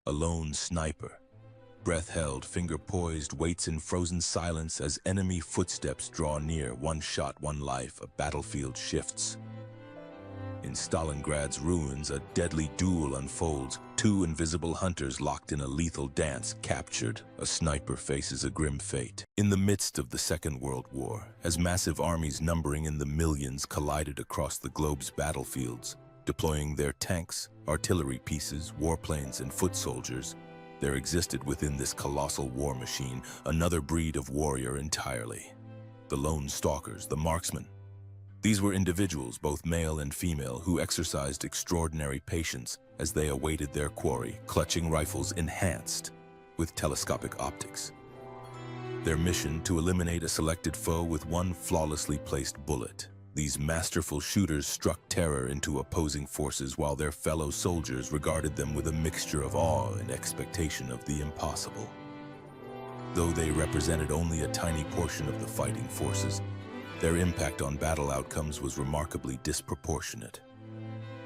A lone sniper, breath held, finger poised, waits in frozen silence as enemy footsteps draw near. One shot, one life, a battlefield shifts. In Stalingrad's ruins, a deadly duel unfolds. Two invisible hunters locked in a lethal dance, captured. A sniper faces a grim fate. In the midst of the Second World War, as massive armies numbering in the millions collided across the globe's battlefields, deploying their tanks, artillery pieces, warplanes, and foot soldiers, there existed within this colossal war machine another breed of warrior entirely. The lone stalkers, the marksmen. These were individuals, both male and female, who exercised extraordinary patience as they awaited their quarry, clutching rifles enhanced with telescopic optics. Their mission to eliminate a selected foe with one flawlessly placed bullet. These masterful shooters struck terror into opposing forces while their fellow soldiers regarded them with a mixture of awe and expectation of the impossible. Though they represented only a tiny portion of the fighting forces, their impact on battle outcomes was remarkably disproportionate.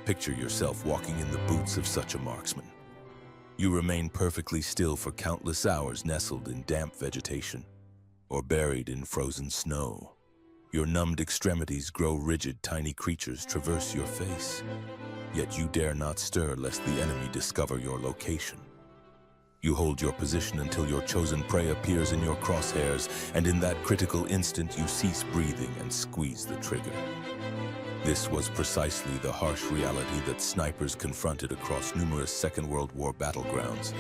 Picture yourself walking in the boots of such a marksman. You remain perfectly still for countless hours, nestled in damp vegetation or buried in frozen snow. Your numbed extremities grow rigid, tiny creatures traverse your face. Yet you dare not stir lest the enemy discover your location. You hold your position until your chosen prey appears in your crosshairs, and in that critical instant you cease breathing and squeeze the trigger. This was precisely the harsh reality that snipers confronted across numerous Second World War battlegrounds.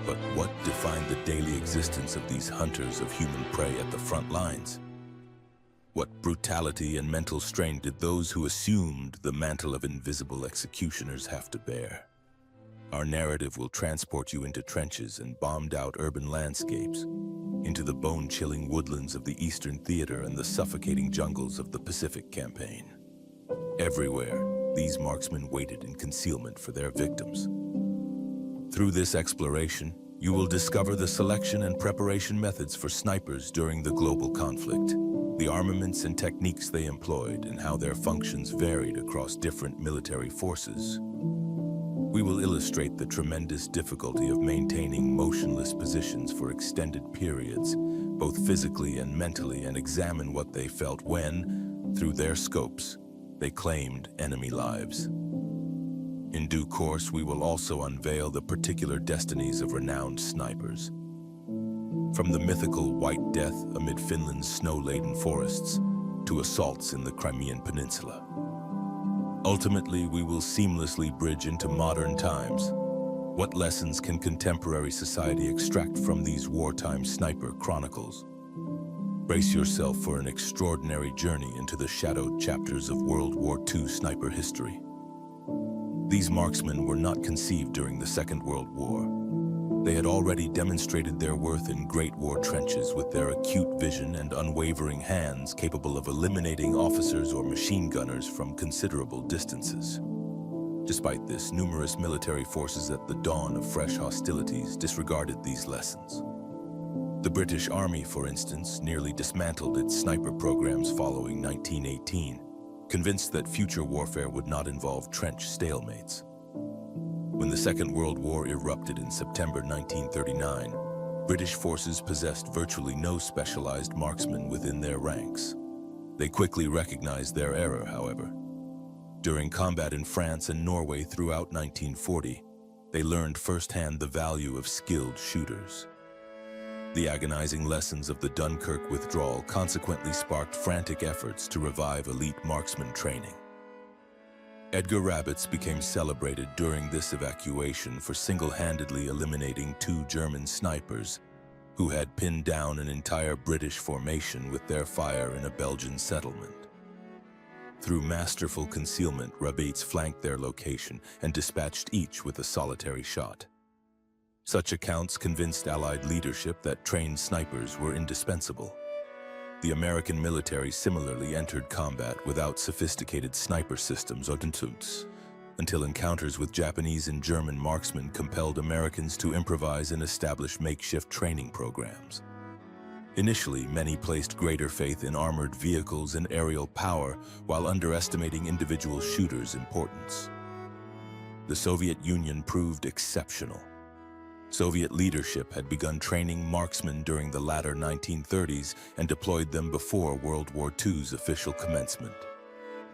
But what defined the daily existence of these hunters of human prey at the front lines? What brutality and mental strain did those who assumed the mantle of invisible executioners have to bear? Our narrative will transport you into trenches and bombed-out urban landscapes, into the bone-chilling woodlands of the Eastern Theater and the suffocating jungles of the Pacific Campaign. Everywhere, these marksmen waited in concealment for their victims. Through this exploration, you will discover the selection and preparation methods for snipers during the global conflict, the armaments and techniques they employed, and how their functions varied across different military forces. We will illustrate the tremendous difficulty of maintaining motionless positions for extended periods, both physically and mentally, and examine what they felt when, through their scopes, they claimed enemy lives. In due course, we will also unveil the particular destinies of renowned snipers. From the mythical White Death amid Finland's snow-laden forests to assaults in the Crimean Peninsula. Ultimately, we will seamlessly bridge into modern times. What lessons can contemporary society extract from these wartime sniper chronicles? Brace yourself for an extraordinary journey into the shadowed chapters of World War II sniper history. These marksmen were not conceived during the Second World War. They had already demonstrated their worth in Great War trenches with their acute vision and unwavering hands capable of eliminating officers or machine gunners from considerable distances. Despite this, numerous military forces at the dawn of fresh hostilities disregarded these lessons. The British Army, for instance, nearly dismantled its sniper programs following 1918, convinced that future warfare would not involve trench stalemates. When the Second World War erupted in September 1939, British forces possessed virtually no specialized marksmen within their ranks. They quickly recognized their error, however. During combat in France and Norway throughout 1940, they learned firsthand the value of skilled shooters. The agonizing lessons of the Dunkirk withdrawal consequently sparked frantic efforts to revive elite marksman training. Edgar Rabbits became celebrated during this evacuation for single-handedly eliminating 2 German snipers who had pinned down an entire British formation with their fire in a Belgian settlement. Through masterful concealment, Rabbits flanked their location and dispatched each with a solitary shot. Such accounts convinced Allied leadership that trained snipers were indispensable. The American military similarly entered combat without sophisticated sniper systems until encounters with Japanese and German marksmen compelled Americans to improvise and establish makeshift training programs. Initially, many placed greater faith in armored vehicles and aerial power while underestimating individual shooters' importance. the Soviet Union proved exceptional. Soviet leadership had begun training marksmen during the latter 1930s and deployed them before World War II's official commencement.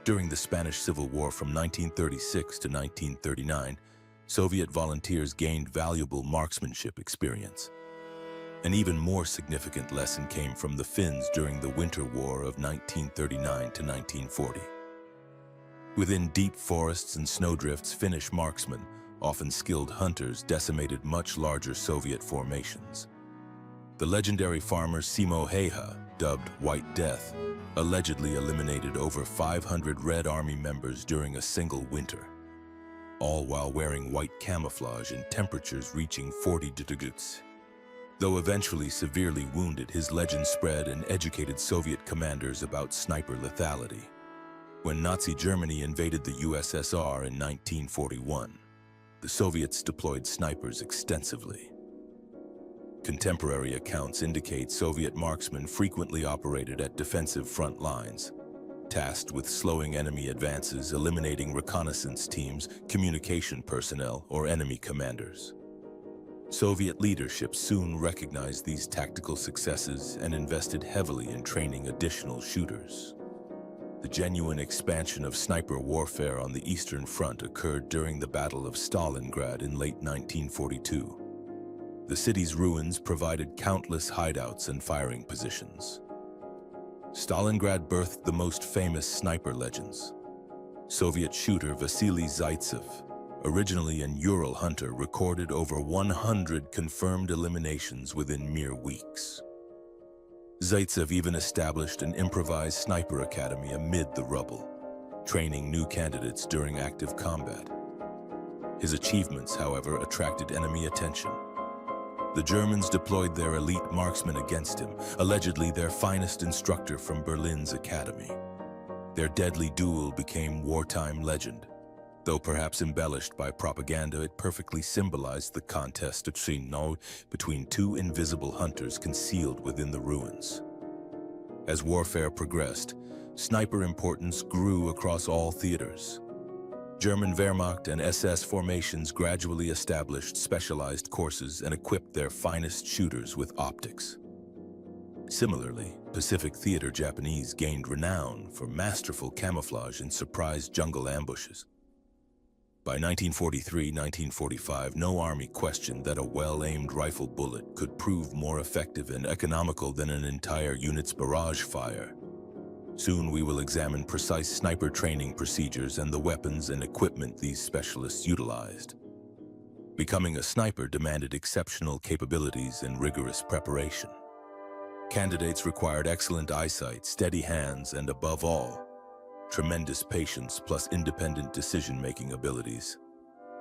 During the Spanish Civil War from 1936 to 1939, Soviet volunteers gained valuable marksmanship experience. An even more significant lesson came from the Finns during the Winter War of 1939 to 1940. Within deep forests and snowdrifts, Finnish marksmen, often skilled hunters, decimated much larger Soviet formations. The legendary farmer Simo Häyhä, dubbed White Death, allegedly eliminated over 500 Red Army members during a single winter, all while wearing white camouflage in temperatures reaching 40 degrees. Though eventually severely wounded, his legend spread and educated Soviet commanders about sniper lethality. When Nazi Germany invaded the USSR in 1941, the Soviets deployed snipers extensively. Contemporary accounts indicate Soviet marksmen frequently operated at defensive front lines, tasked with slowing enemy advances, eliminating reconnaissance teams, communication personnel, or enemy commanders. Soviet leadership soon recognized these tactical successes and invested heavily in training additional shooters. The genuine expansion of sniper warfare on the Eastern Front occurred during the Battle of Stalingrad in late 1942. The city's ruins provided countless hideouts and firing positions. Stalingrad birthed the most famous sniper legends. Soviet shooter Vasily Zaitsev, originally an Ural hunter, recorded over 100 confirmed eliminations within mere weeks. Zaitsev even established an improvised sniper academy amid the rubble, training new candidates during active combat. His achievements, however, attracted enemy attention. The Germans deployed their elite marksmen against him, allegedly their finest instructor from Berlin's academy. Their deadly duel became wartime legend. Though perhaps embellished by propaganda, it perfectly symbolized the contest between two invisible hunters concealed within the ruins. As warfare progressed, sniper importance grew across all theaters. German Wehrmacht and SS formations gradually established specialized courses and equipped their finest shooters with optics. Similarly, Pacific Theater Japanese gained renown for masterful camouflage in surprise jungle ambushes. By 1943-1945, no army questioned that a well-aimed rifle bullet could prove more effective and economical than an entire unit's barrage fire. Soon we will examine precise sniper training procedures and the weapons and equipment these specialists utilized. Becoming a sniper demanded exceptional capabilities and rigorous preparation. Candidates required excellent eyesight, steady hands, and above all, tremendous patience plus independent decision-making abilities.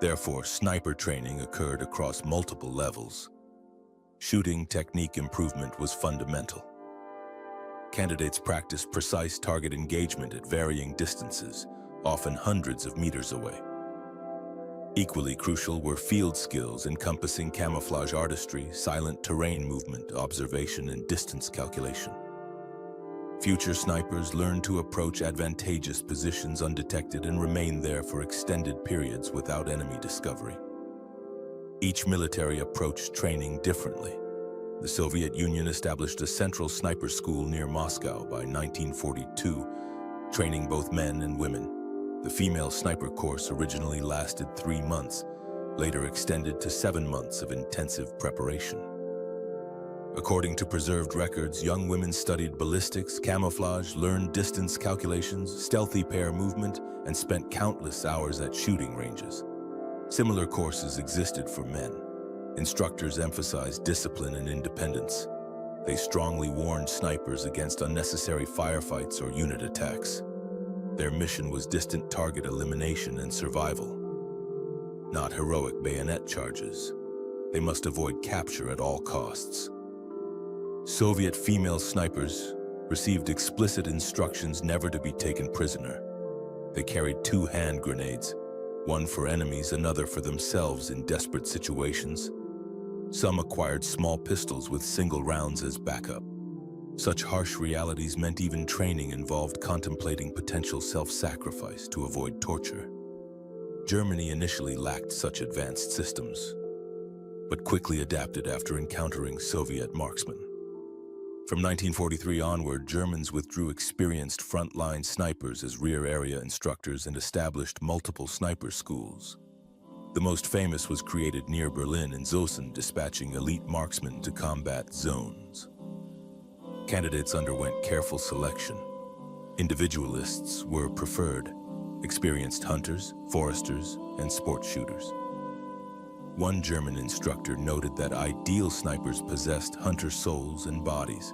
Therefore, sniper training occurred across multiple levels. Shooting technique improvement was fundamental. Candidates practiced precise target engagement at varying distances, often hundreds of meters away. Equally crucial were field skills encompassing camouflage artistry, silent terrain movement, observation, and distance calculation. Future snipers learned to approach advantageous positions undetected and remain there for extended periods without enemy discovery. Each military approached training differently. The Soviet Union established a central sniper school near Moscow by 1942, training both men and women. The female sniper course originally lasted 3 months, later extended to 7 months of intensive preparation. According to preserved records, young women studied ballistics, camouflage, learned distance calculations, stealthy pair movement, and spent countless hours at shooting ranges. Similar courses existed for men. Instructors emphasized discipline and independence. They strongly warned snipers against unnecessary firefights or unit attacks. Their mission was distant target elimination and survival, not heroic bayonet charges. They must avoid capture at all costs. Soviet female snipers received explicit instructions never to be taken prisoner. They carried 2 hand grenades, one for enemies, another for themselves in desperate situations. Some acquired small pistols with single rounds as backup. Such harsh realities meant even training involved contemplating potential self-sacrifice to avoid torture. Germany initially lacked such advanced systems, but quickly adapted after encountering Soviet marksmen. From 1943 onward, Germans withdrew experienced frontline snipers as rear area instructors and established multiple sniper schools. The most famous was created near Berlin in Zossen, dispatching elite marksmen to combat zones. Candidates underwent careful selection. Individualists were preferred, experienced hunters, foresters, and sport shooters. One German instructor noted that ideal snipers possessed hunter souls and bodies.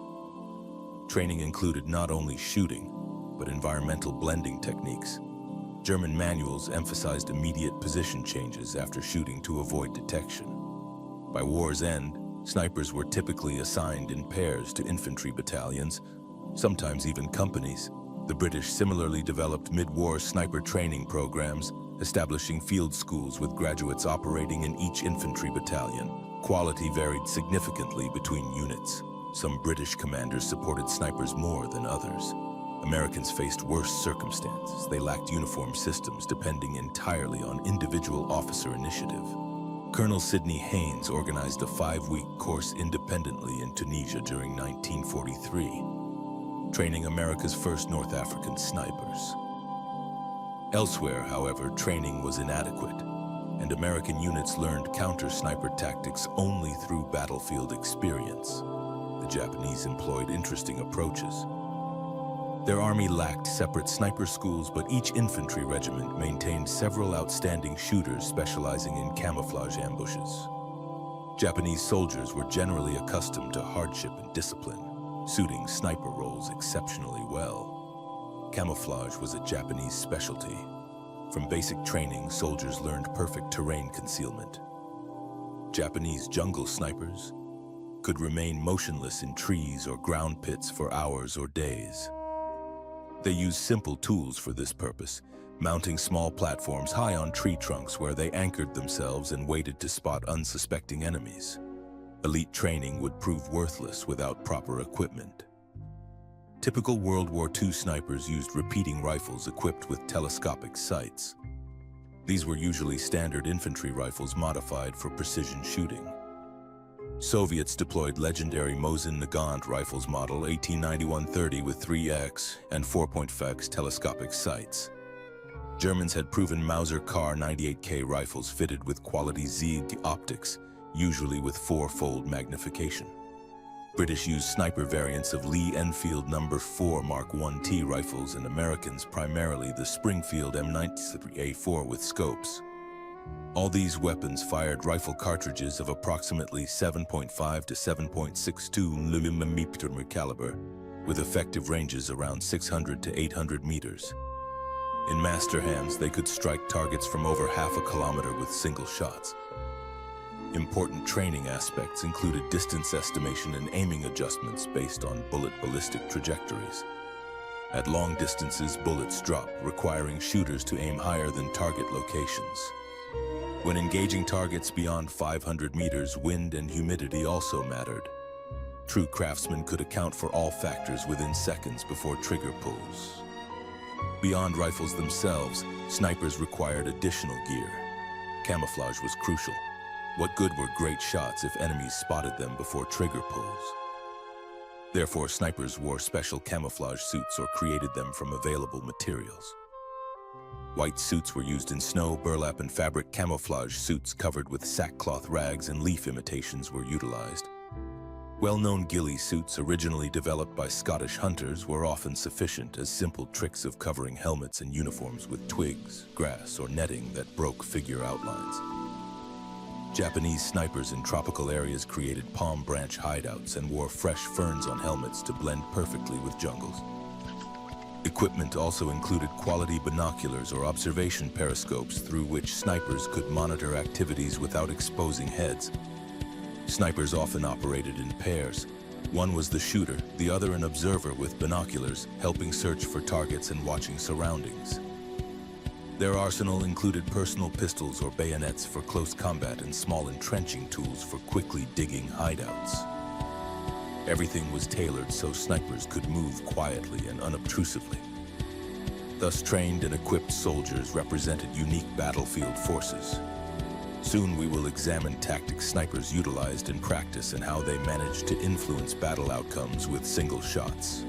Training included not only shooting, but environmental blending techniques. German manuals emphasized immediate position changes after shooting to avoid detection. By war's end, snipers were typically assigned in pairs to infantry battalions, sometimes even companies. The British similarly developed mid-war sniper training programs, establishing field schools with graduates operating in each infantry battalion. Quality varied significantly between units. Some British commanders supported snipers more than others. Americans faced worse circumstances. They lacked uniform systems, depending entirely on individual officer initiative. Colonel Sidney Haynes organized a 5-week course independently in Tunisia during 1943, training America's first North African snipers. Elsewhere, however, training was inadequate, and American units learned counter-sniper tactics only through battlefield experience. The Japanese employed interesting approaches. Their army lacked separate sniper schools, but each infantry regiment maintained several outstanding shooters specializing in camouflage ambushes. Japanese soldiers were generally accustomed to hardship and discipline, suiting sniper roles exceptionally well. Camouflage was a Japanese specialty. From basic training, soldiers learned perfect terrain concealment. Japanese jungle snipers could remain motionless in trees or ground pits for hours or days. They used simple tools for this purpose, mounting small platforms high on tree trunks where they anchored themselves and waited to spot unsuspecting enemies. Elite training would prove worthless without proper equipment. Typical World War II snipers used repeating rifles equipped with telescopic sights. These were usually standard infantry rifles modified for precision shooting. Soviets deployed legendary Mosin Nagant rifles model 1891-30 with 3x and 4.5x telescopic sights. Germans had proven Mauser Kar 98K rifles fitted with quality Zieg optics, usually with 4-fold magnification. British used sniper variants of Lee Enfield No. 4 Mark 1T rifles, and Americans primarily the Springfield M93A4 with scopes. All these weapons fired rifle cartridges of approximately 7.5 to 7.62 mm caliber, with effective ranges around 600 to 800 meters. In master hands, they could strike targets from over half a kilometer with single shots. Important training aspects included distance estimation and aiming adjustments based on bullet ballistic trajectories. At long distances, bullets drop, requiring shooters to aim higher than target locations. When engaging targets beyond 500 meters, wind and humidity also mattered. True craftsmen could account for all factors within seconds before trigger pulls. Beyond rifles themselves, snipers required additional gear. Camouflage was crucial. What good were great shots if enemies spotted them before trigger pulls? Therefore, snipers wore special camouflage suits or created them from available materials. White suits were used in snow, burlap, and fabric. Camouflage suits covered with sackcloth rags and leaf imitations were utilized. Well-known ghillie suits, originally developed by Scottish hunters, were often sufficient as simple tricks of covering helmets and uniforms with twigs, grass, or netting that broke figure outlines. Japanese snipers in tropical areas created palm branch hideouts and wore fresh ferns on helmets to blend perfectly with jungles. Equipment also included quality binoculars or observation periscopes through which snipers could monitor activities without exposing heads. Snipers often operated in pairs. One was the shooter, the other an observer with binoculars, helping search for targets and watching surroundings. Their arsenal included personal pistols or bayonets for close combat and small entrenching tools for quickly digging hideouts. Everything was tailored so snipers could move quietly and unobtrusively. Thus, trained and equipped soldiers represented unique battlefield forces. Soon we will examine tactics snipers utilized in practice and how they managed to influence battle outcomes with single shots.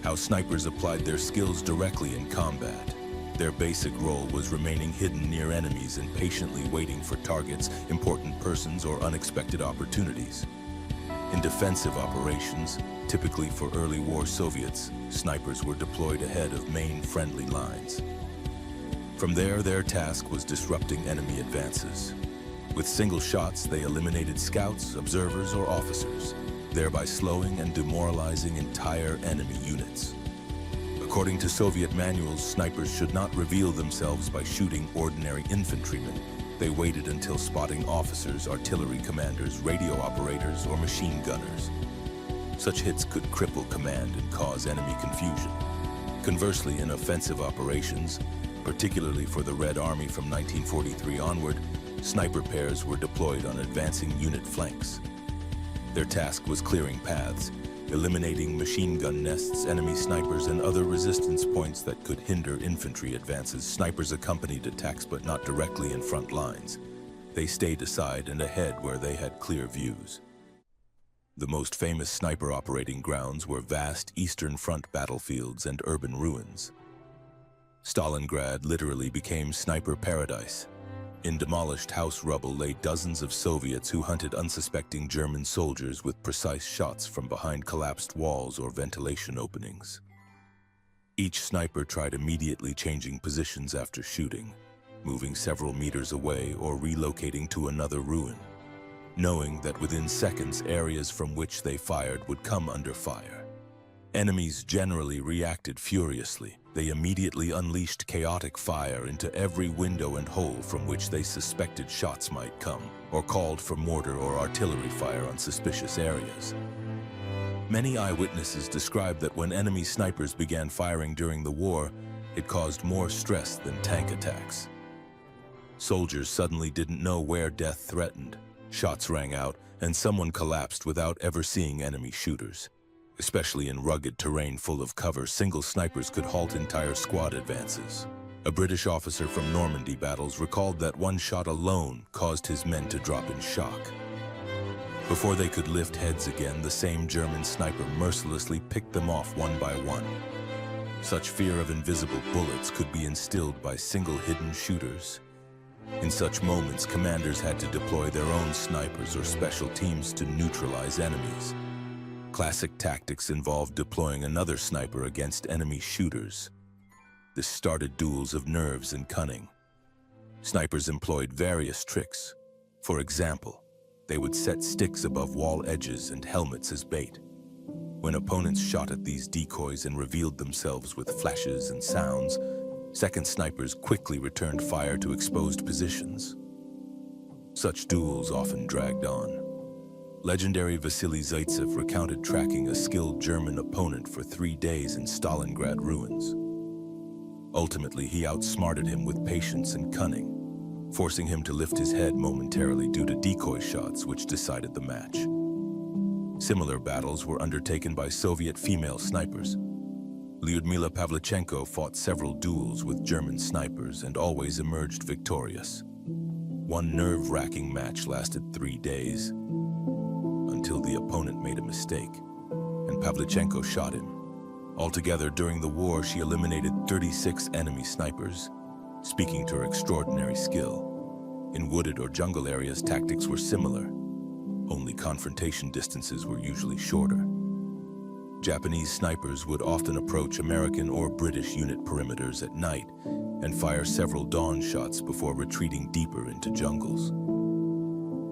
How snipers applied their skills directly in combat. Their basic role was remaining hidden near enemies and patiently waiting for targets, important persons, or unexpected opportunities. In defensive operations, typically for early war Soviets, snipers were deployed ahead of main friendly lines. From there, their task was disrupting enemy advances. With single shots, they eliminated scouts, observers, or officers, thereby slowing and demoralizing entire enemy units. According to Soviet manuals, snipers should not reveal themselves by shooting ordinary infantrymen. They waited until spotting officers, artillery commanders, radio operators, or machine gunners. Such hits could cripple command and cause enemy confusion. Conversely, in offensive operations, particularly for the Red Army from 1943 onward, sniper pairs were deployed on advancing unit flanks. Their task was clearing paths, eliminating machine gun nests, enemy snipers, and other resistance points that could hinder infantry advances. Snipers accompanied attacks but not directly in front lines. They stayed aside and ahead where they had clear views. The most famous sniper operating grounds were vast Eastern Front battlefields and urban ruins. Stalingrad literally became sniper paradise. In demolished house rubble lay dozens of Soviets who hunted unsuspecting German soldiers with precise shots from behind collapsed walls or ventilation openings. Each sniper tried immediately changing positions after shooting, moving several meters away or relocating to another ruin, knowing that within seconds areas from which they fired would come under fire. Enemies generally reacted furiously. They immediately unleashed chaotic fire into every window and hole from which they suspected shots might come, or called for mortar or artillery fire on suspicious areas. Many eyewitnesses describe that when enemy snipers began firing during the war, it caused more stress than tank attacks. Soldiers suddenly didn't know where death threatened. Shots rang out, and someone collapsed without ever seeing enemy shooters. Especially in rugged terrain full of cover, single snipers could halt entire squad advances. A British officer from Normandy battles recalled that one shot alone caused his men to drop in shock. Before they could lift heads again, the same German sniper mercilessly picked them off one by one. Such fear of invisible bullets could be instilled by single hidden shooters. In such moments, commanders had to deploy their own snipers or special teams to neutralize enemies. Classic tactics involved deploying another sniper against enemy shooters. This started duels of nerves and cunning. Snipers employed various tricks. For example, they would set sticks above wall edges and helmets as bait. When opponents shot at these decoys and revealed themselves with flashes and sounds, second snipers quickly returned fire to exposed positions. Such duels often dragged on. Legendary Vasily Zaitsev recounted tracking a skilled German opponent for 3 days in Stalingrad ruins. Ultimately, he outsmarted him with patience and cunning, forcing him to lift his head momentarily due to decoy shots which decided the match. Similar battles were undertaken by Soviet female snipers. Lyudmila Pavlichenko fought several duels with German snipers and always emerged victorious. One nerve-wracking match lasted 3 days, until the opponent made a mistake, and Pavlichenko shot him. Altogether, during the war, she eliminated 36 enemy snipers, speaking to her extraordinary skill. In wooded or jungle areas, tactics were similar, only confrontation distances were usually shorter. Japanese snipers would often approach American or British unit perimeters at night and fire several dawn shots before retreating deeper into jungles.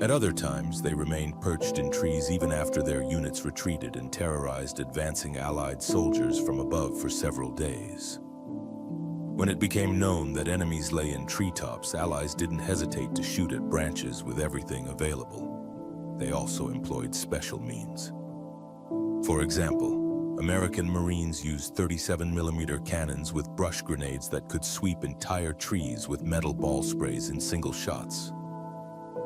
At other times, they remained perched in trees even after their units retreated and terrorized advancing Allied soldiers from above for several days. When it became known that enemies lay in treetops, Allies didn't hesitate to shoot at branches with everything available. They also employed special means. For example, American Marines used 37mm cannons with brush grenades that could sweep entire trees with metal ball sprays in single shots.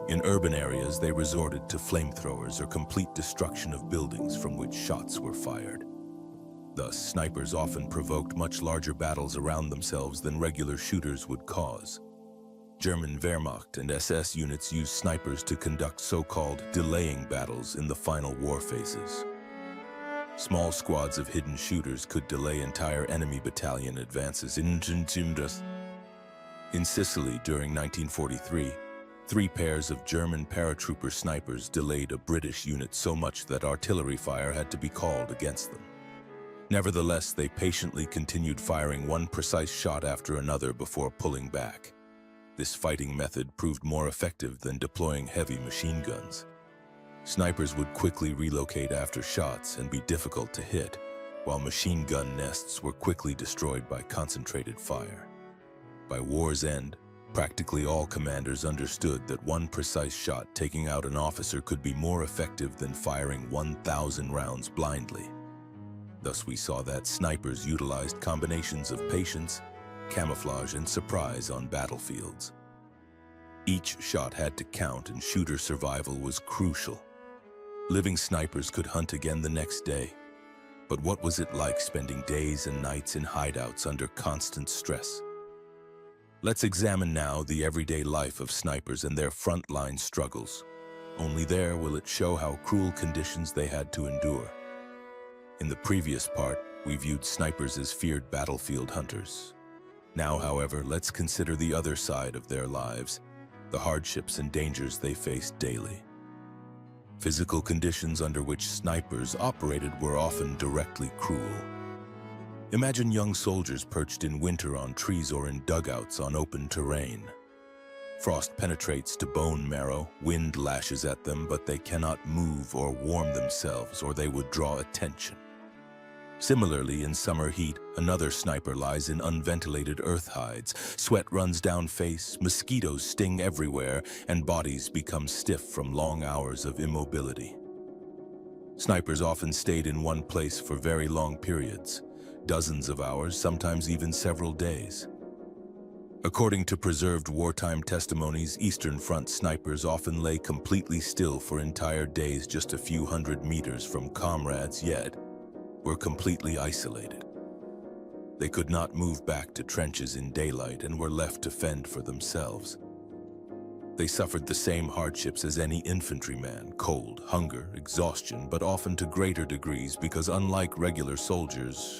In urban areas, they resorted to flamethrowers or complete destruction of buildings from which shots were fired. Thus, snipers often provoked much larger battles around themselves than regular shooters would cause. German Wehrmacht and SS units used snipers to conduct so-called delaying battles in the final war phases. Small squads of hidden shooters could delay entire enemy battalion advances. In Sicily during 1943, 3 pairs of German paratrooper snipers delayed a British unit so much that artillery fire had to be called against them. Nevertheless, they patiently continued firing one precise shot after another before pulling back. This fighting method proved more effective than deploying heavy machine guns. Snipers would quickly relocate after shots and be difficult to hit, while machine gun nests were quickly destroyed by concentrated fire. By war's end, practically all commanders understood that one precise shot taking out an officer could be more effective than firing 1,000 rounds blindly. Thus we saw that snipers utilized combinations of patience, camouflage, and surprise on battlefields. Each shot had to count, and shooter survival was crucial. Living snipers could hunt again the next day. But what was it like spending days and nights in hideouts under constant stress? Let's examine now the everyday life of snipers and their frontline struggles. Only there will it show how cruel conditions they had to endure. In the previous part, we viewed snipers as feared battlefield hunters. Now, however, let's consider the other side of their lives, the hardships and dangers they faced daily. Physical conditions under which snipers operated were often directly cruel. Imagine young soldiers perched in winter on trees or in dugouts on open terrain. Frost penetrates to bone marrow, wind lashes at them, but they cannot move or warm themselves, or they would draw attention. Similarly, in summer heat, another sniper lies in unventilated earth hides. Sweat runs down face, mosquitoes sting everywhere, and bodies become stiff from long hours of immobility. Snipers often stayed in one place for very long periods, dozens of hours, sometimes even several days. According to preserved wartime testimonies, Eastern Front snipers often lay completely still for entire days just a few hundred meters from comrades, yet were completely isolated. They could not move back to trenches in daylight and were left to fend for themselves. They suffered the same hardships as any infantryman: cold, hunger, exhaustion, but often to greater degrees because unlike regular soldiers,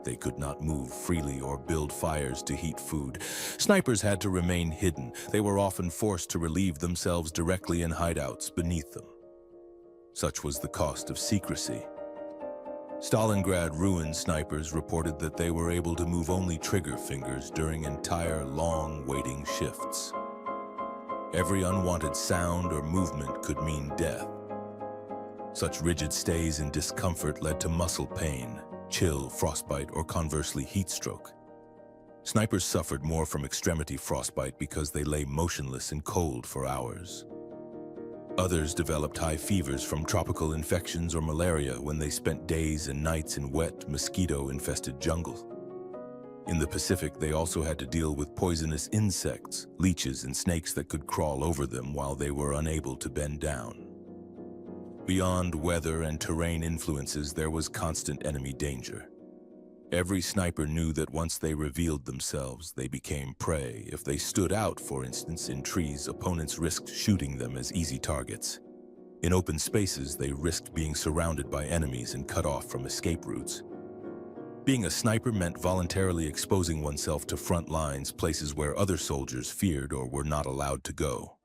they could not move freely or build fires to heat food. Snipers had to remain hidden. They were often forced to relieve themselves directly in hideouts beneath them. Such was the cost of secrecy. Stalingrad ruined snipers reported that they were able to move only trigger fingers during entire long waiting shifts. Every unwanted sound or movement could mean death. Such rigid stays and discomfort led to muscle pain, chill, frostbite, or conversely heat stroke. Snipers suffered more from extremity frostbite because they lay motionless and cold for hours. Others developed high fevers from tropical infections or malaria when they spent days and nights in wet, mosquito-infested jungles. In the Pacific, they also had to deal with poisonous insects, leeches, and snakes that could crawl over them while they were unable to bend down. Beyond weather and terrain influences, there was constant enemy danger. Every sniper knew that once they revealed themselves, they became prey. If they stood out, for instance, in trees, opponents risked shooting them as easy targets. In open spaces, they risked being surrounded by enemies and cut off from escape routes. Being a sniper meant voluntarily exposing oneself to front lines, places where other soldiers feared or were not allowed to go.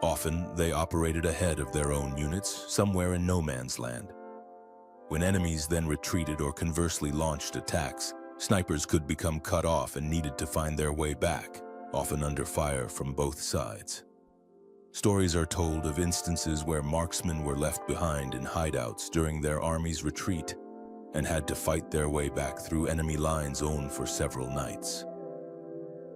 Often, they operated ahead of their own units, somewhere in no man's land. When enemies then retreated or conversely launched attacks, snipers could become cut off and needed to find their way back, often under fire from both sides. Stories are told of instances where marksmen were left behind in hideouts during their army's retreat and had to fight their way back through enemy lines owned for several nights.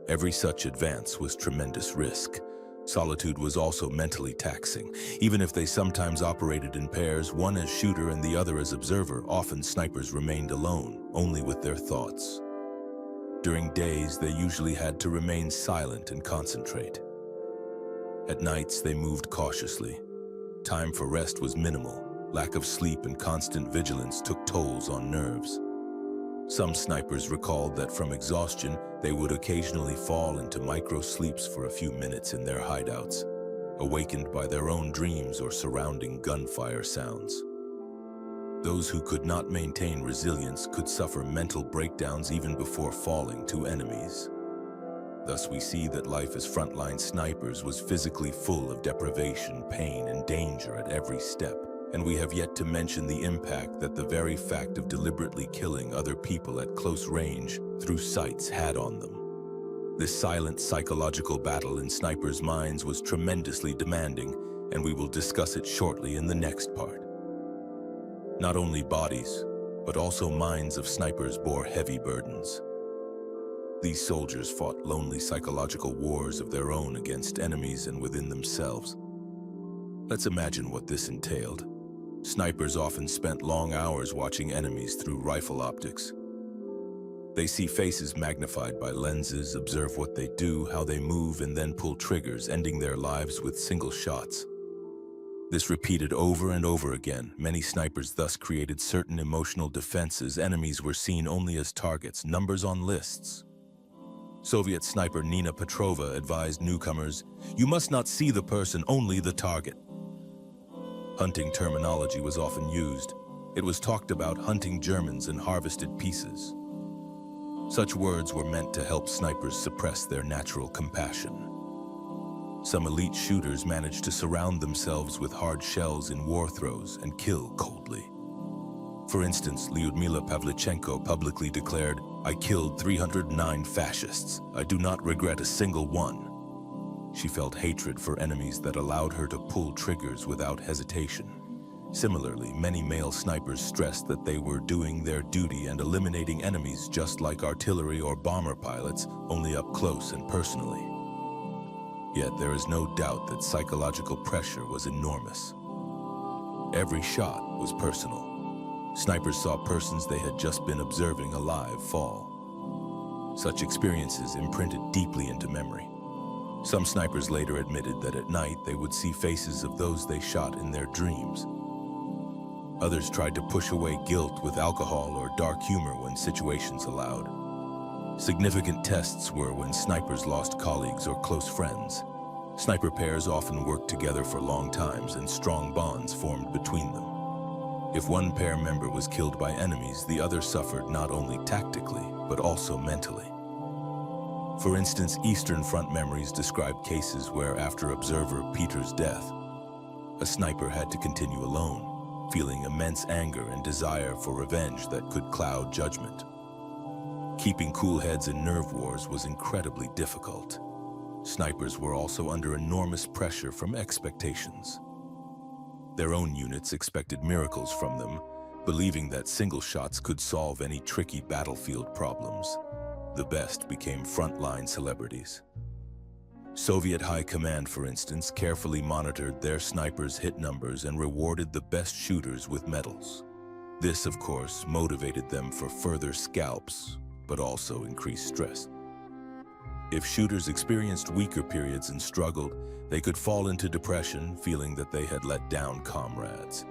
Every such advance was tremendous risk. Solitude was also mentally taxing. Even if they sometimes operated in pairs, one as shooter and the other as observer, often snipers remained alone, only with their thoughts. During days, they usually had to remain silent and concentrate. At nights, they moved cautiously. Time for rest was minimal. Lack of sleep and constant vigilance took tolls on nerves. Some snipers recalled that from exhaustion, they would occasionally fall into micro-sleeps for a few minutes in their hideouts, awakened by their own dreams or surrounding gunfire sounds. Those who could not maintain resilience could suffer mental breakdowns even before falling to enemies. Thus, we see that life as frontline snipers was physically full of deprivation, pain, and danger at every step. And we have yet to mention the impact that the very fact of deliberately killing other people at close range through sights had on them. This silent psychological battle in snipers' minds was tremendously demanding, and we will discuss it shortly in the next part. Not only bodies, but also minds of snipers bore heavy burdens. These soldiers fought lonely psychological wars of their own against enemies and within themselves. Let's imagine what this entailed. Snipers often spent long hours watching enemies through rifle optics. They see faces magnified by lenses, observe what they do, how they move, and then pull triggers, ending their lives with single shots. This repeated over and over again. Many snipers thus created certain emotional defenses. Enemies were seen only as targets, numbers on lists. Soviet sniper Nina Petrova advised newcomers, "You must not see the person, only the target." Hunting terminology was often used. It was talked about hunting Germans and harvested pieces. Such words were meant to help snipers suppress their natural compassion. Some elite shooters managed to surround themselves with hard shells in war throws and kill coldly. For instance, Lyudmila Pavlichenko publicly declared, "I killed 309 fascists. I do not regret a single one." She felt hatred for enemies that allowed her to pull triggers without hesitation. Similarly, many male snipers stressed that they were doing their duty and eliminating enemies just like artillery or bomber pilots, only up close and personally. Yet there is no doubt that psychological pressure was enormous. Every shot was personal. Snipers saw persons they had just been observing alive fall. Such experiences imprinted deeply into memory. Some snipers later admitted that at night they would see faces of those they shot in their dreams. Others tried to push away guilt with alcohol or dark humor when situations allowed. Significant tests were when snipers lost colleagues or close friends. Sniper pairs often worked together for long times and strong bonds formed between them. If one pair member was killed by enemies, the other suffered not only tactically, but also mentally. For instance, Eastern Front memories describe cases where, after observer Peter's death, a sniper had to continue alone, feeling immense anger and desire for revenge that could cloud judgment. Keeping cool heads in nerve wars was incredibly difficult. Snipers were also under enormous pressure from expectations. Their own units expected miracles from them, believing that single shots could solve any tricky battlefield problems. The best became frontline celebrities. Soviet High Command, for instance, carefully monitored their snipers' hit numbers and rewarded the best shooters with medals. This, of course, motivated them for further scalps, but also increased stress. If shooters experienced weaker periods and struggled, they could fall into depression, feeling that they had let down comrades.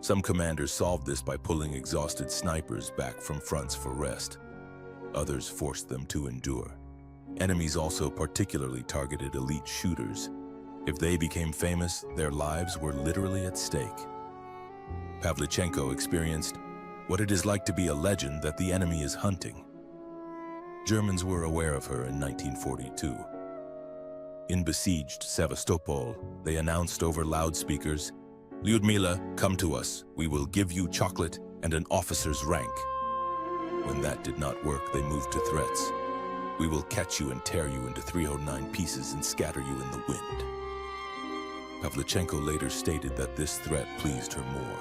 Some commanders solved this by pulling exhausted snipers back from fronts for rest. Others forced them to endure. Enemies also particularly targeted elite shooters. If they became famous, their lives were literally at stake. Pavlichenko experienced what it is like to be a legend that the enemy is hunting. Germans were aware of her in 1942. In besieged Sevastopol, they announced over loudspeakers, "Lyudmila, come to us. We will give you chocolate and an officer's rank." When that did not work, they moved to threats. "We will catch you and tear you into 309 pieces and scatter you in the wind." Pavlichenko later stated that this threat pleased her more.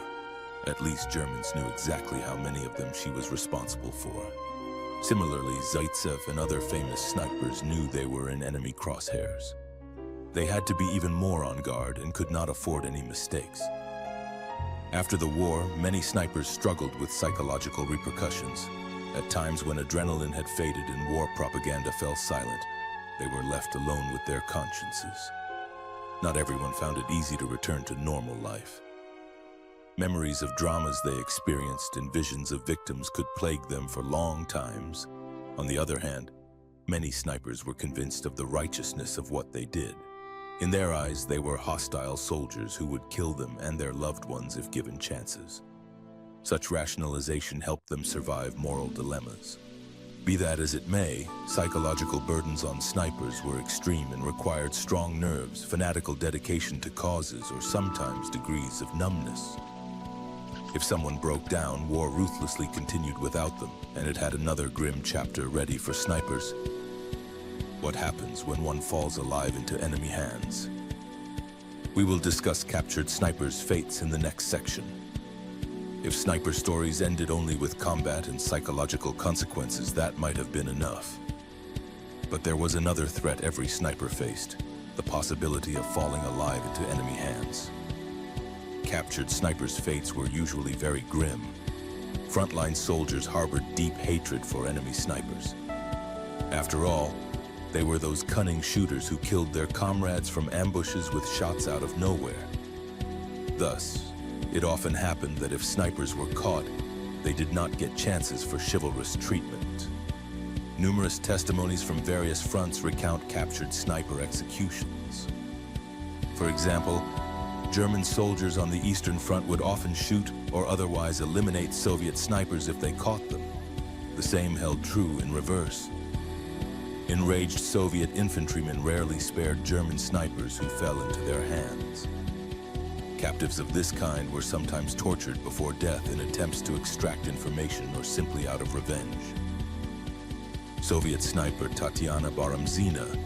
At least Germans knew exactly how many of them she was responsible for. Similarly, Zaitsev and other famous snipers knew they were in enemy crosshairs. They had to be even more on guard and could not afford any mistakes. After the war, many snipers struggled with psychological repercussions. At times when adrenaline had faded and war propaganda fell silent, they were left alone with their consciences. Not everyone found it easy to return to normal life. Memories of dramas they experienced and visions of victims could plague them for long times. On the other hand, many snipers were convinced of the righteousness of what they did. In their eyes, they were hostile soldiers who would kill them and their loved ones if given chances. Such rationalization helped them survive moral dilemmas. Be that as it may, psychological burdens on snipers were extreme and required strong nerves, fanatical dedication to causes, or sometimes degrees of numbness. If someone broke down, war ruthlessly continued without them, and it had another grim chapter ready for snipers. What happens when one falls alive into enemy hands? We will discuss captured snipers' fates in the next section. If sniper stories ended only with combat and psychological consequences, that might have been enough. But there was another threat every sniper faced, the possibility of falling alive into enemy hands. Captured snipers' fates were usually very grim. Frontline soldiers harbored deep hatred for enemy snipers. After all, they were those cunning shooters who killed their comrades from ambushes with shots out of nowhere. Thus, it often happened that if snipers were caught, they did not get chances for chivalrous treatment. Numerous testimonies from various fronts recount captured sniper executions. For example, German soldiers on the Eastern Front would often shoot or otherwise eliminate Soviet snipers if they caught them. The same held true in reverse. Enraged Soviet infantrymen rarely spared German snipers who fell into their hands. Captives of this kind were sometimes tortured before death in attempts to extract information or simply out of revenge. Soviet sniper Tatiana Baramzina,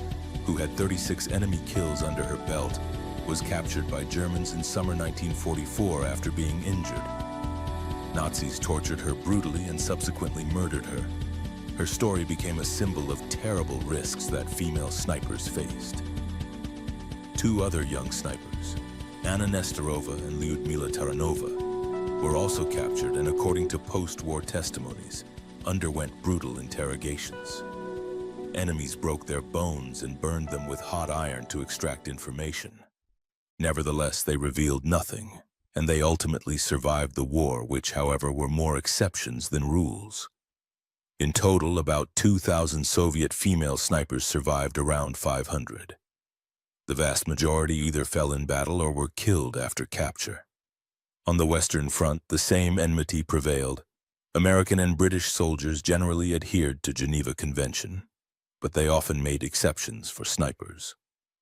who had 36 enemy kills under her belt, was captured by Germans in summer 1944 after being injured. Nazis tortured her brutally and subsequently murdered her. Her story became a symbol of terrible risks that female snipers faced. Two other young snipers, Anna Nestorova and Lyudmila Taranova, were also captured and, according to post-war testimonies, underwent brutal interrogations. Enemies broke their bones and burned them with hot iron to extract information. Nevertheless, they revealed nothing, and they ultimately survived the war, which, however, were more exceptions than rules. In total, about 2,000 Soviet female snipers survived around 500. The vast majority either fell in battle or were killed after capture. On the Western Front, the same enmity prevailed. American and British soldiers generally adhered to Geneva Convention, but they often made exceptions for snipers.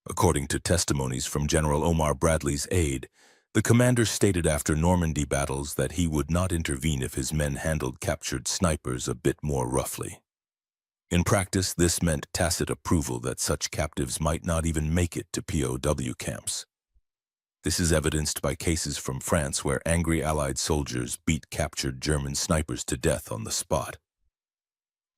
According to testimonies from General Omar Bradley's aide, the commander stated after Normandy battles that he would not intervene if his men handled captured snipers a bit more roughly. In practice, this meant tacit approval that such captives might not even make it to POW camps. This is evidenced by cases from France where angry Allied soldiers beat captured German snipers to death on the spot.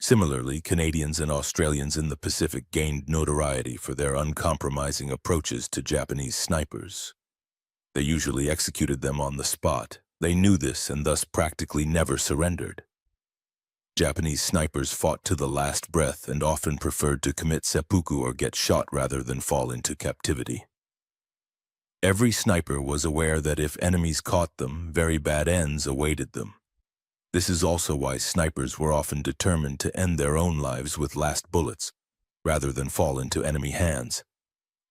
Similarly, Canadians and Australians in the Pacific gained notoriety for their uncompromising approaches to Japanese snipers. They usually executed them on the spot. They knew this and thus practically never surrendered. Japanese snipers fought to the last breath and often preferred to commit seppuku or get shot rather than fall into captivity. Every sniper was aware that if enemies caught them, very bad ends awaited them. This is also why snipers were often determined to end their own lives with last bullets, rather than fall into enemy hands.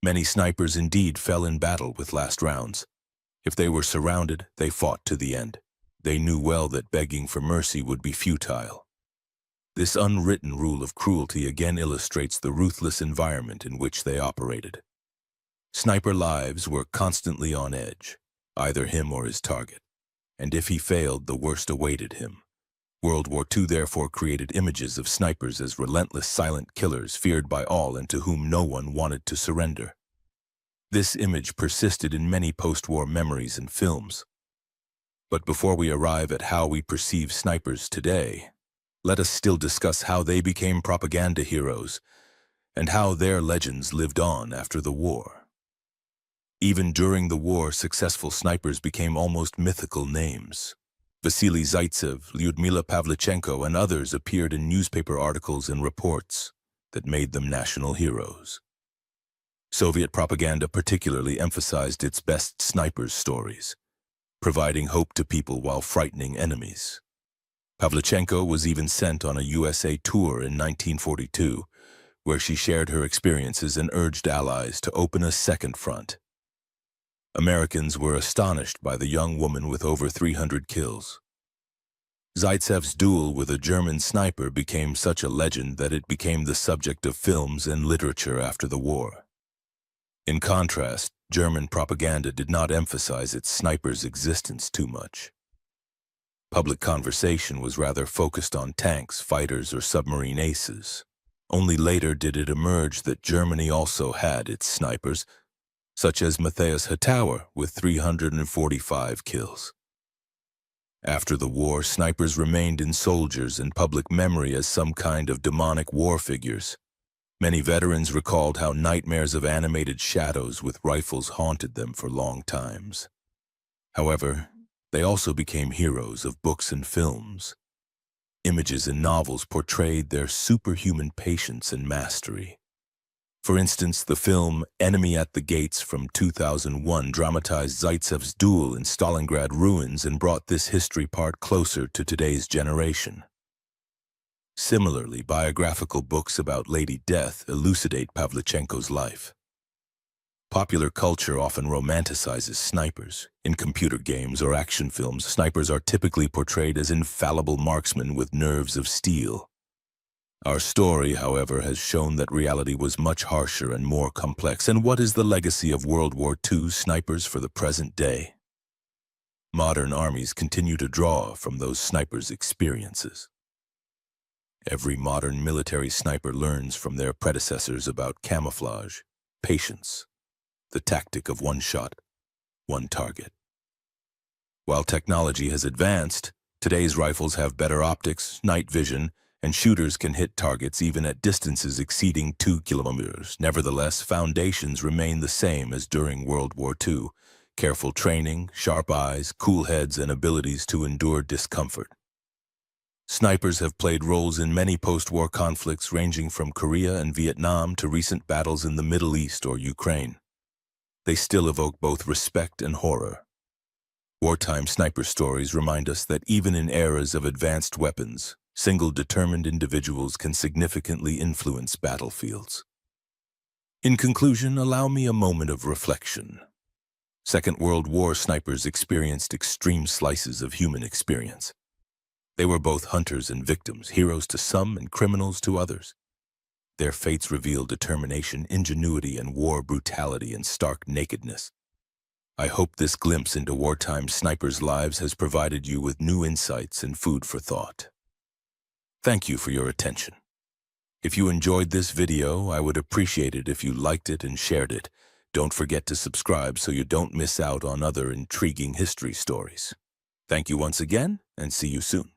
Many snipers indeed fell in battle with last rounds. If they were surrounded, they fought to the end. They knew well that begging for mercy would be futile. This unwritten rule of cruelty again illustrates the ruthless environment in which they operated. Sniper lives were constantly on edge, either him or his target, and if he failed, the worst awaited him. World War II therefore created images of snipers as relentless silent killers feared by all and to whom no one wanted to surrender. This image persisted in many post-war memories and films. But before we arrive at how we perceive snipers today, let us still discuss how they became propaganda heroes and how their legends lived on after the war. Even during the war, successful snipers became almost mythical names. Vasily Zaitsev, Lyudmila Pavlichenko, and others appeared in newspaper articles and reports that made them national heroes. Soviet propaganda particularly emphasized its best snipers' stories. providing hope to people while frightening enemies. Pavlichenko was even sent on a USA tour in 1942, where she shared her experiences and urged allies to open a second front. Americans were astonished by the young woman with over 300 kills. Zaitsev's duel with a German sniper became such a legend that it became the subject of films and literature after the war. In contrast, German propaganda did not emphasize its sniper's existence too much. Public conversation was rather focused on tanks, fighters, or submarine aces. Only later did it emerge that Germany also had its snipers, such as Matthias Hittauer with 345 kills. After the war, snipers remained in soldiers and public memory as some kind of demonic war figures. Many veterans recalled how nightmares of animated shadows with rifles haunted them for long times. However, they also became heroes of books and films. Images in novels portrayed their superhuman patience and mastery. For instance, the film Enemy at the Gates from 2001 dramatized Zaitsev's duel in Stalingrad ruins and brought this history part closer to today's generation. Similarly, biographical books about Lady Death elucidate Pavlichenko's life. Popular culture often romanticizes snipers. In computer games or action films, snipers are typically portrayed as infallible marksmen with nerves of steel. Our story, however, has shown that reality was much harsher and more complex. And what is the legacy of World War II snipers for the present day? Modern armies continue to draw from those snipers' experiences. Every modern military sniper learns from their predecessors about camouflage, patience, the tactic of one shot, one target. While technology has advanced, today's rifles have better optics, night vision, and shooters can hit targets even at distances exceeding 2 kilometers. Nevertheless, foundations remain the same as during World War II: careful training, sharp eyes, cool heads, and abilities to endure discomfort. Snipers have played roles in many post-war conflicts ranging from Korea and Vietnam to recent battles in the Middle East or Ukraine. They still evoke both respect and horror. Wartime sniper stories remind us that even in eras of advanced weapons, single determined individuals can significantly influence battlefields. In conclusion, allow me a moment of reflection. Second World War snipers experienced extreme slices of human experience. They were both hunters and victims, heroes to some and criminals to others. Their fates reveal determination, ingenuity, and war brutality in stark nakedness. I hope this glimpse into wartime snipers' lives has provided you with new insights and food for thought. Thank you for your attention. If you enjoyed this video, I would appreciate it if you liked it and shared it. Don't forget to subscribe so you don't miss out on other intriguing history stories. Thank you once again, and see you soon.